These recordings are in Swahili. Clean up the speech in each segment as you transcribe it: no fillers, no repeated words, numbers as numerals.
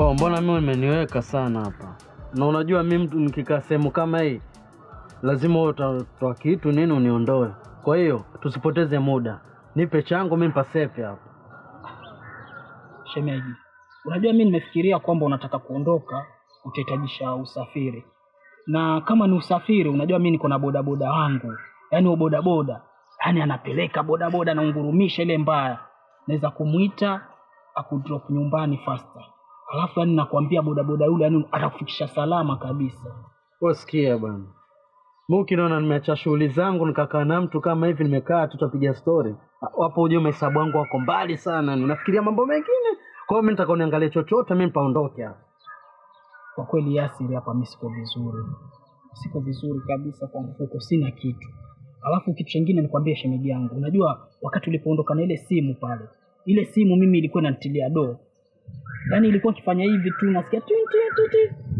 Oh, mbona mimi umeniweka sana hapa? Na unajua mimi mtu nikikaa sehemu kama hii lazima utatoa kitu nini uniondoe. Kwa hiyo tusipoteze muda. Nipe changu mimi pasepe hapa. Shemeji, unajua mimi nimefikiria kwamba unataka kuondoka, utahitajisha usafiri. Na kama ni usafiri, unajua mimi niko na bodaboda wangu. Yaani bodaboda, yaani anapeleka bodaboda na ungurumisha ile mbaya. Naweza kumuita akudrop nyumbani faster. Alafu yani nakwambia bodaboda yule yani atakufikisha salama kabisa. Wewe sikia bwana. Mimi naona nimeacha shughuli zangu nikakaa na mtu kama hivi nimekaa tutapiga story. Hapo uje mahesabu yangu wako mbali sana. Nafikiria mambo mengine. Kwa hiyo mimi nitaka uniangalie chochote mimi paondoke hapa. Kwa kweli Yasir hapa mimi siko vizuri. Siko vizuri kabisa kwa mfuko, sina kitu. Alafu kitu kingine nikwambie shemeji yangu. Unajua wakati ulipoondoka na ile simu pale. Ile simu mimi ilikuwa inanitilia do. Yaani ilikuwa kifanya hivi tu nasikia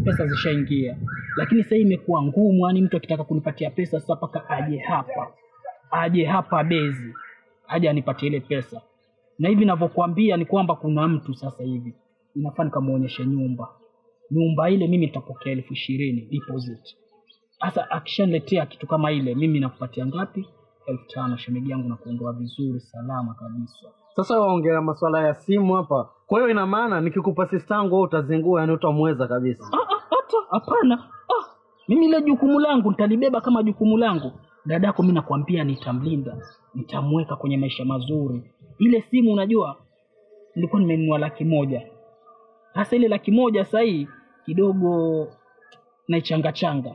pesa zishaingia. Lakini sasa imekuwa ngumu, yani mtu akitaka kunipatia pesa sasa paka aje hapa bezi. Aje anipatie ile pesa. Na hivi ninavyokuambia ni kwamba kuna mtu sasa hivi inafaa nikamuonyeshe nyumba. Nyumba ile mimi nitapokea 20,000 deposit. Sasa akishaniletea kitu kama ile mimi nakupatia ngapi? 5,000 shemeji yangu na kuondoa vizuri salama kabisa. Sasa waongea masuala ya simu hapa. Kwa hiyo ina maana nikikupa sister yangu wewe utazingua yani utamweza kabisa. Hapana. Mimi ile jukumu langu nitalibeba kama jukumu langu. Dadako mimi nakwambia nitamlinda, nitamweka kwenye maisha mazuri. Ile simu unajua nilikuwa nimenunua 100,000. Sasa ile 100,000 sasa hii kidogo naichanga.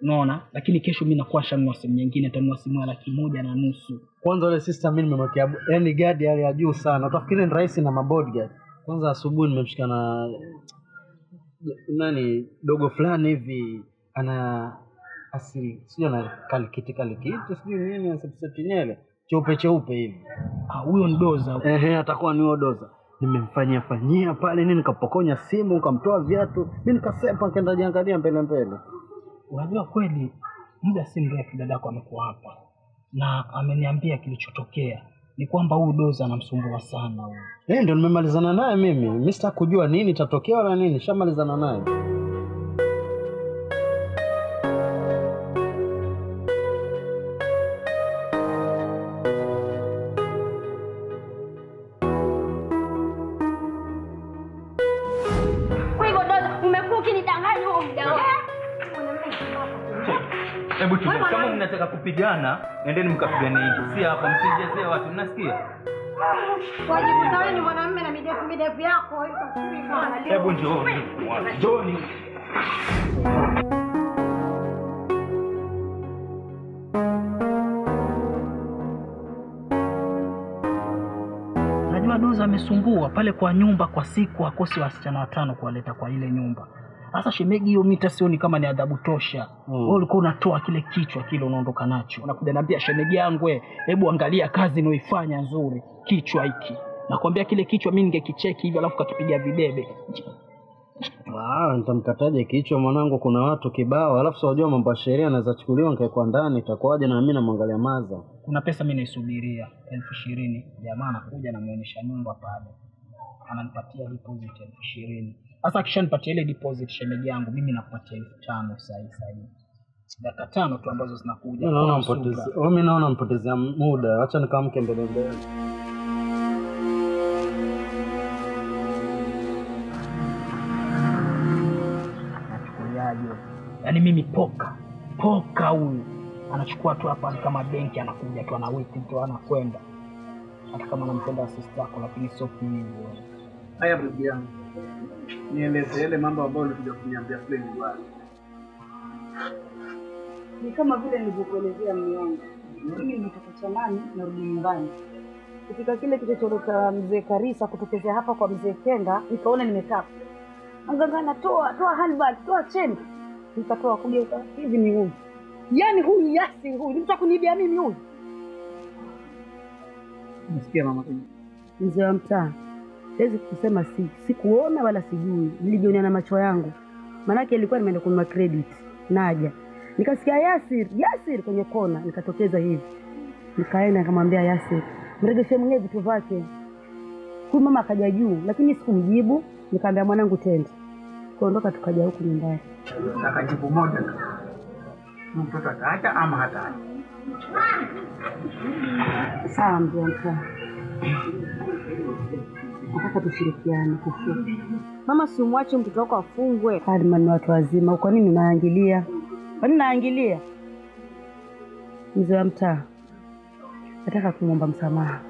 Unaona? Lakini kesho mimi nakuwa shanunua simu nyingine, nitanunua simu ya 150,000. Kwanza ile sister mimi nimemwekea yani guard hali ya juu sana. Utafikiri ni rais na mabodyguard. Kwanza asubuhi nimemshika na dogo fulani hivi ana asili sio na kalikiti sio nini anasepseti nyele cheupe hivi. Huyo ni doza. Atakuwa ni huyo doza. Nimemfanyia pale nini nikapokonya simu nikamtoa viatu mimi nikasepa nikaenda jiangalia mbele. Unajua kweli muda si mrefu dadako amekuwa hapa na ameniambia kilichotokea ni kwamba huyu doza anamsumbua sana huyo. Ndio nimemalizana naye mimi. Mimi sitaki kujua nini itatokea wala nini, shamalizana naye. Kwa hivyo doza umekuwa ukinidanganya huo muda wote. Hebu tu kama mnataka kupigana, nendeni mkapigane hivi. Si hapa msijezee watu, mnasikia? Wajibu na wewe ni mwanamume na midefu yako iko siri bwana. Hebu njooni. Najua doza amesumbua pale kwa nyumba kwa siku akosi wasichana 5 kuwaleta kwa ile nyumba. Sasa shemegi hiyo mita sioni kama ni adhabu tosha. Wewe ulikuwa unatoa kile kichwa kile unaondoka nacho. Unakuja niambia shemegi yangu hebu angalia kazi unaoifanya nzuri. Kichwa hiki. Nakwambia kile kichwa mimi ningekicheki hivi alafu kakipiga videbe. Nitamkataje kichwa mwanangu, kuna watu kibao alafu sijua mambo ya sheria anaweza chukuliwa nikaekwa ndani itakuwaje na mimi namwangalia maza. Kuna pesa mimi naisubiria 20,000. Jamaa anakuja na muonyesha nyumba pale. Ananipatia deposit 20,000. Sasa akishanipatia ile deposit shemeji yangu mimi nakupatia 5,000 sasa hivi. Dakika 5 tu ambazo zinakuja. Mimi naona mpotezea muda. Acha nikamke mbele. Nachukuliaje? Yaani mimi poka huyu. Anachukua tu hapa kama benki anakuja tu anawiti tu anakwenda. Hata kama nampenda sister yako lakini sio hivyo. Haya bibi yangu. Nieleze ile mambo ambayo ulikuja kuniambia kule nyumbani. Ni kama vile nilivyokuelezea mume wangu. Mimi nimetoka Chamani narudi nyumbani. Kufika kile kichochoro cha mzee Karisa kutokezea hapa kwa mzee Kenga, nikaona nimetaka. Angangana toa handbag, toa cheni. Nikatoa kugeuka hivi ni huyu. Yaani huyu Yasir huyu, mtu akunibia mimi huyu. Nasikia mama tu. Mzee wa mtaa. Siwezi kusema sikuona wala sijui. Nilijionea na macho yangu. Manake ilikuwa nimeenda kununua credit. Naja. Nikasikia Yasir kwenye kona, nikatokeza hivi. Nikaenda nikamwambia Yasir, mregeshe mwenyewe vitu vyake. Huyu mama akaja juu, lakini sikumjibu. Nikamwambia mwanangu tende. Kuondoka tukaja huku nyumbani. Akajibu moja tu. Mtoto ataacha ama hataacha. Sawa mzee wa mtaa. Nataka tushirikiane kufupi. Mama, si umwache mtoto wako afungwe. Halima ni watu wazima. Kwa nini unaangilia? Kwa nini naangilia? Mzee wa mtaa, nataka kumwomba msamaha.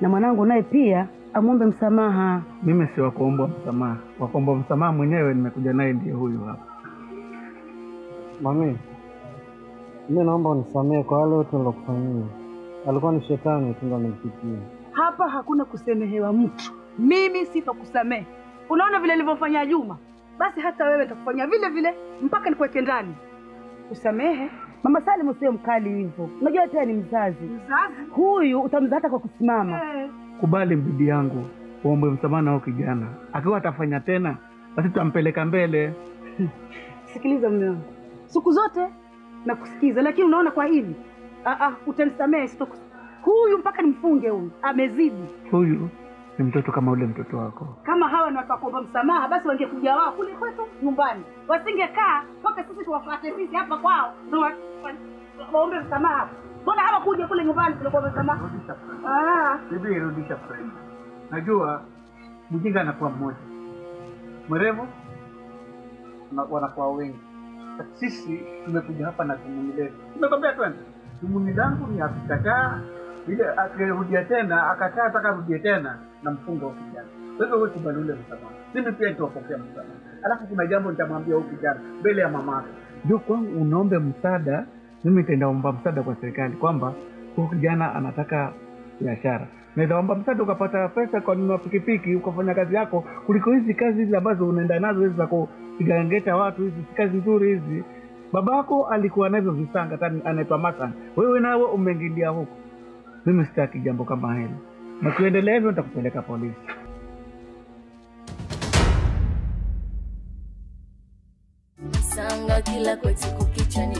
Na mwanangu naye pia amwombe msamaha. Mimi si wakuomba msamaha. Wakuomba msamaha mwenyewe nimekuja naye ndiye huyu hapa. Mami, mimi naomba unisamehe kwa wale wote nilokufanyia. Alikuwa ni shetani tu ndo amenipitia. Hapa hakuna kusemehewa mtu. Mimi sitakusamehe. Unaona vile nilivyofanya Juma? Basi hata wewe nitakufanyia vile vile mpaka nikuweke ndani. Usamehe. Mama Salim usio mkali hivyo. Unajua tena ni mzazi. Mzazi? Huyu utamzaa hata kwa kusimama. Kubali bibi yangu, uombe msamaha nao kijana. Akiwa atafanya tena, basi tutampeleka mbele. Sikiliza mume wangu. Siku zote nakusikiza, lakini unaona kwa hivi. Utanisamehe huyu mpaka nimfunge huyu. Amezidi. Huyu ni mtoto kama ule mtoto wako. Kama hawa ni watu wa kuomba msamaha, basi wangekuja wao kule kwetu nyumbani. Wasingekaa mpaka sisi tuwafuate sisi hapa kwao. Ndio waombe msamaha. Mbona hawa kuja kule nyumbani kule kuomba msamaha? Bibi rudisha frame. Najua mjinga anakuwa mmoja. Mwerevu wanakuwa wengi. Sisi tumekuja hapa na dhumuni letu. Tumekwambia twende. Dhumuni langu ni akikataa, ile akirudia tena, akataa atakarudia tena na mfungo wa kijana. Kwa hivyo wewe kubali ule msamaha. Mimi pia nitawapokea msamaha. Alafu kuna jambo nitamwambia huyu kijana mbele ya mamake. Ndio kwangu unaombe msaada, mimi nitaomba msaada kwa serikali kwamba huyu kijana anataka biashara. Naweza omba msaada ukapata pesa kwa nini pikipiki ukafanya kazi yako kuliko hizi kazi hizi ambazo unaenda nazo hizi za kupigangeta watu, hizi kazi nzuri hizi. Babako alikuwa nazo visanga tani anaitwa Masan. Wewe nawe umeingilia huko. Mimi sitaki jambo kama hilo. Na kuendelea hivyo nitakupeleka polisi. Sanga kila kwetu kukicha ni